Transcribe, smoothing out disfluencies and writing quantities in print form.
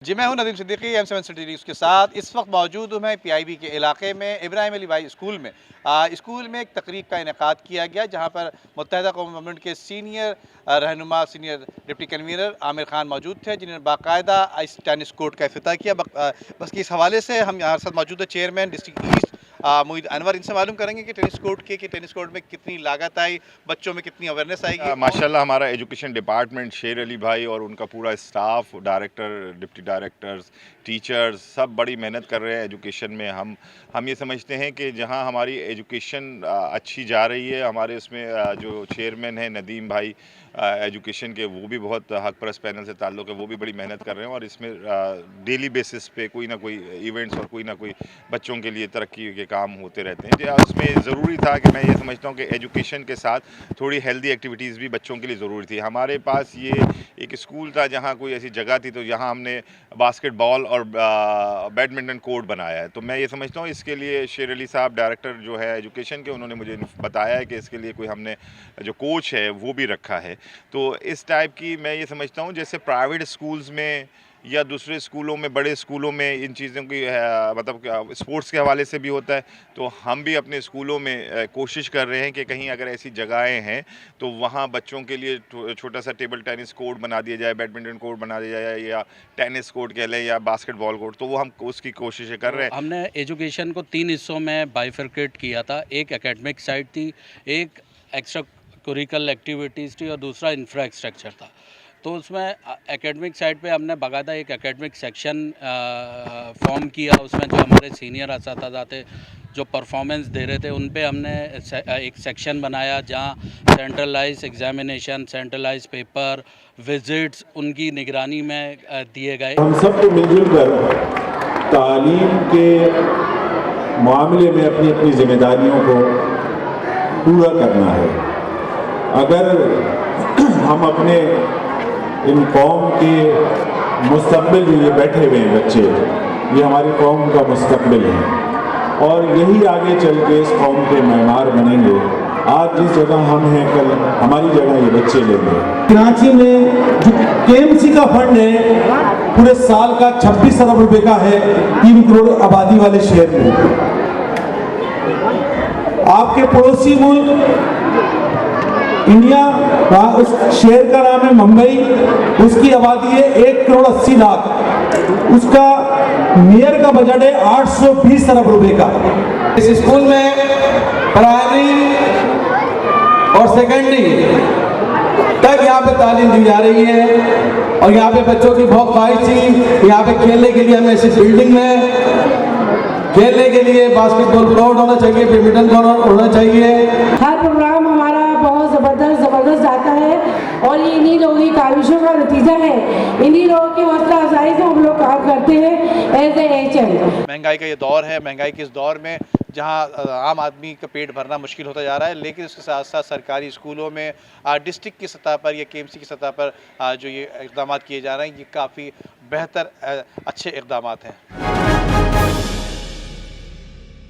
जी, मैं हूं Nadeem Siddiqui M7 city news के साथ। इस वक्त मौजूद हूं मैं PIB के इलाके में इब्राहिम अली भाई स्कूल में। स्कूल में एक तकरीब का इनेकाद किया गया जहां पर मुत्तहिदा कौम गवर्नमेंट के सीनियर रहनुमा senior deputy convener Aamir Khan मौजूद थे, जिन्होंने बाकायदा इस टेनिस कोर्ट का इफ्तिताह किया। बस इस हवाले से हम यहाँ साथ मौजूद है chairman district east Moid Anwar. इनसे मालूम करेंगे कि टेनिस कोर्ट में कितनी लागत आई, बच्चों में कितनी अवेयरनेस आएगी। माशाल्लाह हमारा एजुकेशन डिपार्टमेंट शेर अली भाई और उनका पूरा staff, director, deputy directors, teachers सब बड़ी मेहनत कर रहे हैं एजुकेशन में। हम ये समझते हैं कि जहां हमारी एजुकेशन अच्छी जा रही है, हमारे उसमें जो चेयरमैन है नदीम भाई एजुकेशन के, वो भी बहुत हक परस्त पैनल से ताल्लुक़ है, वो भी बड़ी मेहनत कर रहे हैं और इसमें डेली बेसिस पे कोई ना कोई इवेंट्स और कोई ना कोई बच्चों के लिए तरक्की के काम होते रहते हैं। तो उसमें ज़रूरी था कि मैं ये समझता हूँ कि एजुकेशन के साथ थोड़ी हेल्दी एक्टिविटीज़ भी बच्चों के लिए ज़रूरी थी। हमारे पास ये एक स्कूल था जहाँ कोई ऐसी जगह थी, तो यहाँ हमने बास्केटबॉल और बैडमिंटन कोर्ट बनाया है। तो मैं ये समझता हूँ इसके लिए शेर अली साहब डायरेक्टर जो है एजुकेशन के, उन्होंने मुझे बताया है कि इसके लिए कोई हमने जो कोच है वो भी रखा है। तो इस टाइप की मैं ये समझता हूँ जैसे प्राइवेट स्कूल्स में या दूसरे स्कूलों में, बड़े स्कूलों में इन चीज़ों की मतलब स्पोर्ट्स के हवाले से भी होता है, तो हम भी अपने स्कूलों में कोशिश कर रहे हैं कि कहीं अगर ऐसी जगहें हैं तो वहाँ बच्चों के लिए छोटा सा टेबल टेनिस कोर्ट बना दिया जाए, बैडमिंटन कोर्ट बना दिया जाए, या टेनिस कोर्ट कह लें, या बास्केटबॉल कोर्ट। तो वो हम उसकी कोशिशें कर रहे हैं। हमने एजुकेशन को 3 हिस्सों में बाइफरकेट किया था। एक एकेडमिक साइड थी, एक एक्स्ट्रा करिकुलर एक्टिविटीज़ थी और दूसरा इंफ्रास्ट्रक्चर था। तो उसमें एकेडमिक साइड पे हमने बाकायदा एक एकेडमिक सेक्शन फॉर्म किया। उसमें जो हमारे सीनियर असातिज़ा थे जो परफॉर्मेंस दे रहे थे, उन पे हमने एक सेक्शन बनाया जहाँ centralise examination, centralise paper, visits उनकी निगरानी में दिए गए। हम सबको मिलजुल कर तालीम के मामले में अपनी अपनी जिम्मेदारियों को पूरा करना है। अगर हम अपने इन कौम के मुस्तक़बिल में, ये बैठे हुए हैं बच्चे, ये हमारी कौम का मुस्तक़बिल है और यही आगे चल के इस कौम के मेमार बनेंगे। आज जिस जगह हम हैं, कल हमारी जगह ये बच्चे लेंगे। कराची में जो KMC का फंड है पूरे साल का 26 अरब रुपए का है, 3 करोड़ आबादी वाले शहर में। आपके पड़ोसी मुल्क इंडिया, उस शहर का नाम है मुंबई, उसकी आबादी है 1 करोड़ 80 लाख, उसका मेयर का बजट है 820 अरब रुपए का। इस स्कूल में प्राइमरी और सेकेंडरी तक यहाँ पे तालीम दी जा रही है और यहाँ पे बच्चों की बहुत ख्वाहिश थी। यहाँ पे खेलने के लिए हमें ऐसी बिल्डिंग में खेलने के लिए बास्केटबॉल कोर्ट होना चाहिए, बैडमिंटन कोर्ट होना चाहिए। हर प्रोग्राम हमारा बहुत ज़बरदस्त जाता है और ये इन्हीं लोगों की काविशों का नतीजा है। इन्हीं लोगों की हौसला अफजाई से हम लोग काम करते हैं एज ए HM। महंगाई का ये दौर है, महंगाई के इस दौर में जहां आम आदमी का पेट भरना मुश्किल होता जा रहा है, लेकिन इसके साथ साथ सरकारी स्कूलों में डिस्ट्रिक्ट की सतह पर या KMC की सतह पर जो ये इक़दाम किए जा रहे हैं, ये काफ़ी बेहतर अच्छे इक़दाम हैं।